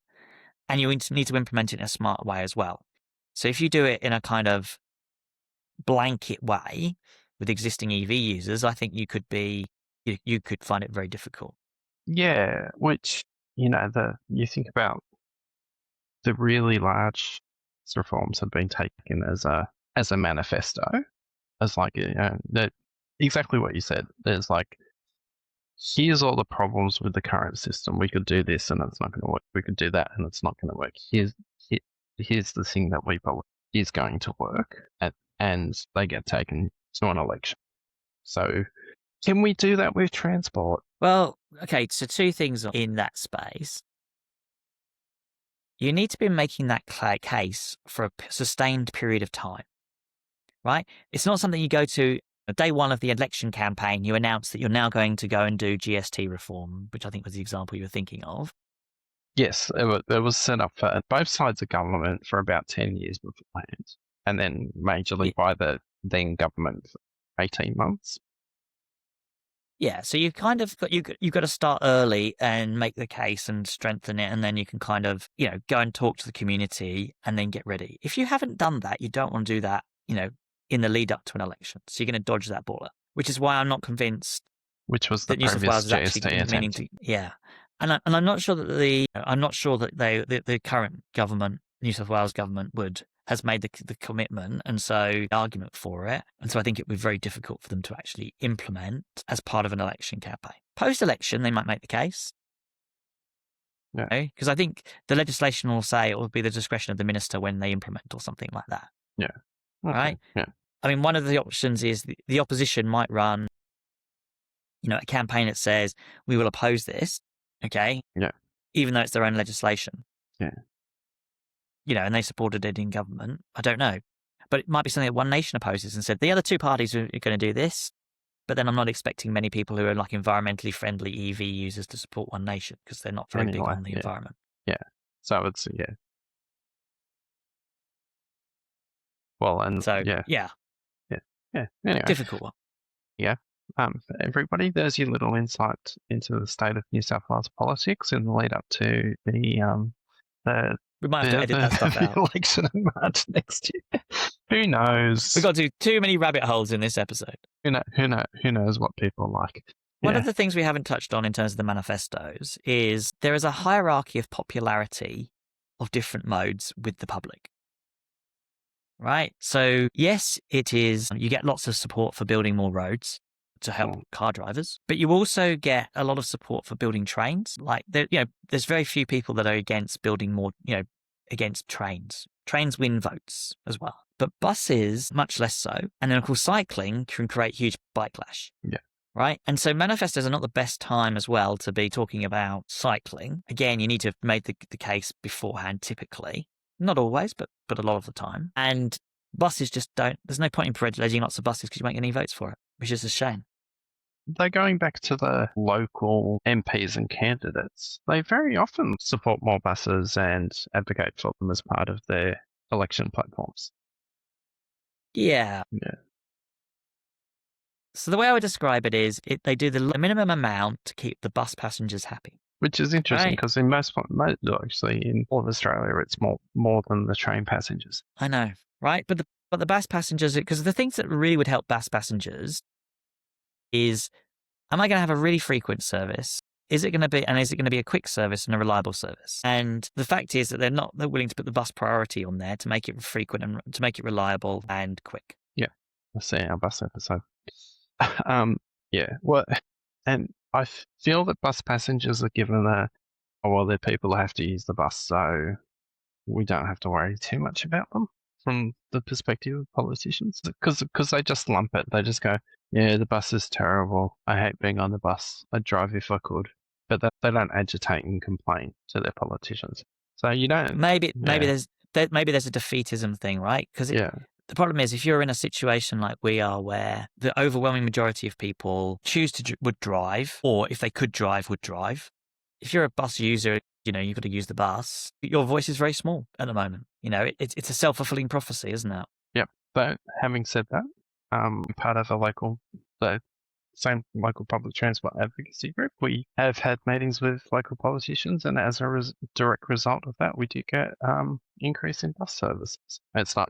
and you need to implement it in a smart way as well. So if you do it in a kind of blanket way with existing EV users, I think you could find it very difficult. Yeah, which you think about the really large reforms have been taken as a manifesto, as like that exactly what you said. There's like, here's all the problems with the current system. We could do this and it's not going to work. We could do that and it's not going to work. Here's the thing that we believe is going to work, and they get taken to an election. So can we do that with transport? Well, okay, so two things in that space. You need to be making that case for a sustained period of time, right? It's not something you go to day one of the election campaign, you announce that you're now going to go and do GST reform, which I think was the example you were thinking of. Yes, it was set up for both sides of government for about 10 years beforehand, and then majorly by the then government for 18 months. Yeah, so you kind of you've got to start early and make the case and strengthen it, and then you can kind of go and talk to the community and then get ready. If you haven't done that, you don't want to do that in the lead up to an election, so you're going to dodge that bullet. Which is why I'm not convinced. Which was the that New South Wales is actually meaning to. Yeah, and I'm not sure that the current government, New South Wales government, has made the commitment, and so the argument for it. And so I think it would be very difficult for them to actually implement as part of an election campaign. Post-election, they might make the case. Yeah. Because I think the legislation will say it will be the discretion of the minister when they implement or something like that. Yeah. Okay. Right? Yeah. I mean, one of the options is the opposition might run, a campaign that says, we will oppose this, okay? Yeah. Even though it's their own legislation. Yeah. And they supported it in government. I don't know. But it might be something that One Nation opposes and said, the other two parties are going to do this, but then I'm not expecting many people who are like environmentally friendly EV users to support One Nation because they're not very big on the environment. Yeah. So it's, Well, and so, yeah. Anyway. Difficult one. Yeah. Everybody, there's your little insight into the state of New South Wales politics in the lead up to the we might have to edit that stuff out. Election in March next year. Who knows? We've got to do too many rabbit holes in this episode. Who knows what people like? One of the things we haven't touched on in terms of the manifestos is there is a hierarchy of popularity of different modes with the public. right? So yes, it is. You get lots of support for building more roads to help car drivers, but you also get a lot of support for building trains. Like there's very few people that are against building more, against trains. Trains win votes as well, but buses much less so. And then of course cycling can create huge backlash. Yeah. Right. And so manifestos are not the best time as well to be talking about cycling. Again, you need to have made the case beforehand, typically. Not always, but a lot of the time. And buses just there's no point in pledging lots of buses because you won't get any votes for it, which is a shame. They're going back to the local MPs and candidates. They very often support more buses and advocate for them as part of their election platforms. Yeah. Yeah. So the way I would describe it is they do the minimum amount to keep the bus passengers happy. Which is interesting because in actually in all of Australia, it's more than the train passengers. I know, right? But the bus passengers, because the things that really would help bus passengers is, am I going to have a really frequent service? Is it going to be a quick service and a reliable service? And the fact is that they're willing to put the bus priority on there to make it frequent and to make it reliable and quick. Yeah, I see our bus episode. Yeah, well, and I feel that bus passengers are given they're people who have to use the bus, so we don't have to worry too much about them from the perspective of politicians, because they just lump it. They just go, yeah, the bus is terrible. I hate being on the bus. I'd drive if I could. But they don't agitate and complain to their politicians. So you don't. Maybe there's a defeatism thing, right? Because the problem is if you're in a situation like we are where the overwhelming majority of people would drive, or if they could drive, would drive. If you're a bus user, you've got to use the bus. Your voice is very small at the moment. It's a self-fulfilling prophecy, isn't it? Yep. But having said that, part of the same local public transport advocacy group, we have had meetings with local politicians, and as a direct result of that, we do get increase in bus services. It's not,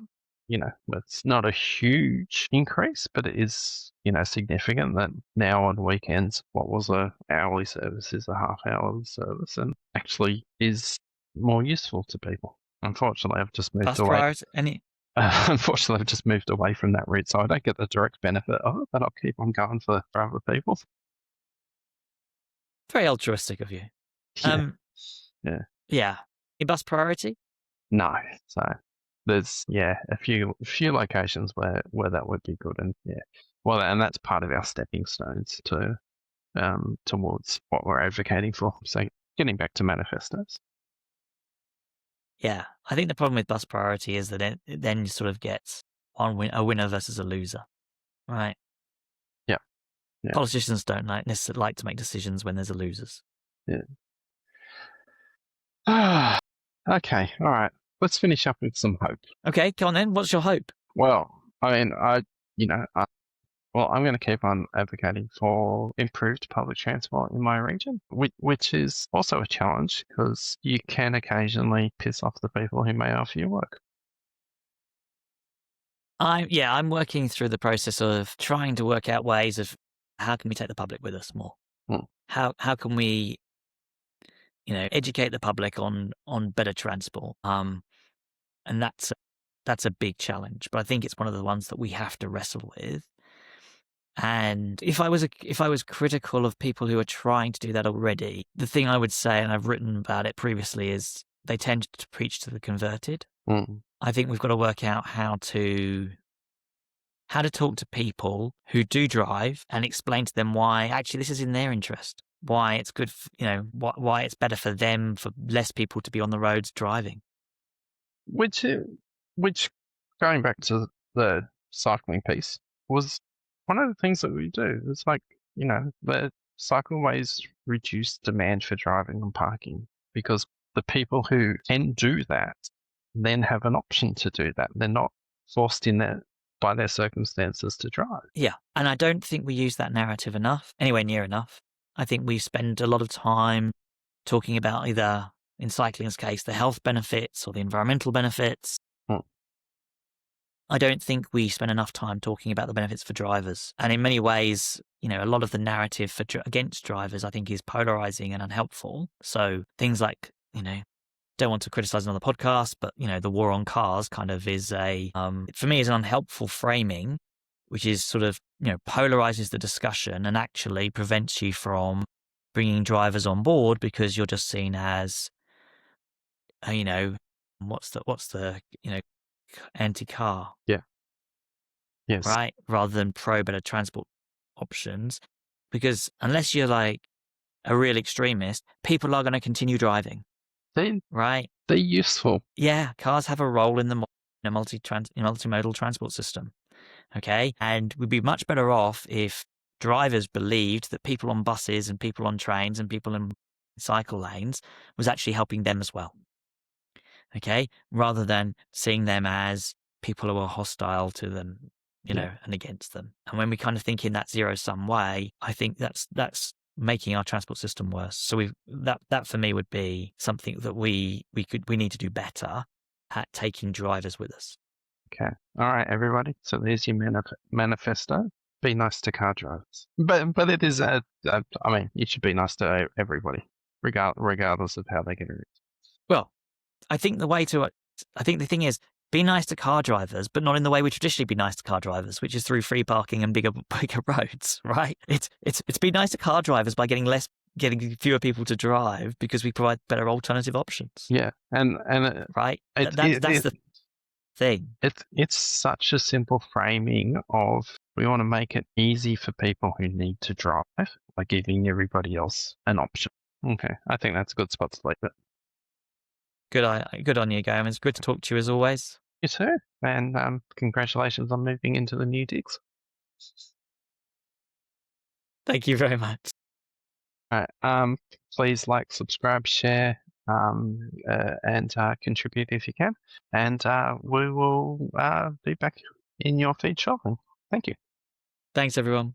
it's not a huge increase, but it is, significant that now on weekends, what was a hourly service is a half-hourly service, and actually is more useful to people. Unfortunately, I've just moved away. Unfortunately, I've just moved away from that route, so I don't get the direct benefit of it, but I'll keep on going for other people. Very altruistic of you. Yeah. Your bus priority? No. So there's a few locations where that would be good, and and that's part of our stepping stones to towards what we're advocating for. So getting back to manifestos. Yeah, I think the problem with bus priority is that it then sort of gets a winner versus a loser, right? Yeah. Politicians don't necessarily like to make decisions when there's a losers. Yeah. Okay, all right. Let's finish up with some hope. Okay, come on then. What's your hope? Well, I mean, I'm going to keep on advocating for improved public transport in my region, which is also a challenge because you can occasionally piss off the people who may offer you work. I'm working through the process of trying to work out ways of how can we take the public with us more. How can we, educate the public on better transport. And that's a big challenge, but I think it's one of the ones that we have to wrestle with. And if I was critical of people who are trying to do that already, the thing I would say, and I've written about it previously, is they tend to preach to the converted. I think we've got to work out how to talk to people who do drive and explain to them why actually this is in their interest, why it's good, why it's better for them, for less people to be on the roads driving. Which going back to the cycling piece was one of the things that we do. It's like, the cycleways reduce demand for driving and parking because the people who can do that then have an option to do that. They're not forced in there by their circumstances to drive. Yeah, and I don't think we use that narrative anywhere near enough. I think we spend a lot of time talking about either, in cycling's case, the health benefits or the environmental benefits. I don't think we spend enough time talking about the benefits for drivers. And in many ways, a lot of the narrative against drivers, I think, is polarizing and unhelpful. So things like, don't want to criticize another podcast, but the war on cars kind of is for me is an unhelpful framing, which is sort of polarizes the discussion and actually prevents you from bringing drivers on board because you're just seen as what's the anti-car, Yes. right, rather than pro better transport options, because unless you're like a real extremist, people are going to continue driving. Right? They're useful. Yeah, cars have a role in the multimodal transport system. Okay, and we'd be much better off if drivers believed that people on buses and people on trains and people in cycle lanes was actually helping them as well. Okay, rather than seeing them as people who are hostile to them, and against them. And when we kind of think in that zero-sum way, I think that's making our transport system worse. So that for me would be something that we need to do better at taking drivers with us. Okay. All right, everybody. So there's your manifesto. Be nice to car drivers. But it is you should be nice to everybody, regardless of how they get it. Well, I think the thing is, be nice to car drivers, but not in the way we traditionally be nice to car drivers, which is through free parking and bigger roads, right? It's be nice to car drivers by getting fewer people to drive because we provide better alternative options. Yeah, and right. That's the thing. It's such a simple framing of we want to make it easy for people who need to drive by giving everybody else an option. Okay, I think that's a good spot to leave it. Good on you, Graham. It's good to talk to you as always. You too. And congratulations on moving into the new digs. Thank you very much. All right. Please like, subscribe, share, and contribute if you can. And we will be back in your feed shortly. Thank you. Thanks, everyone.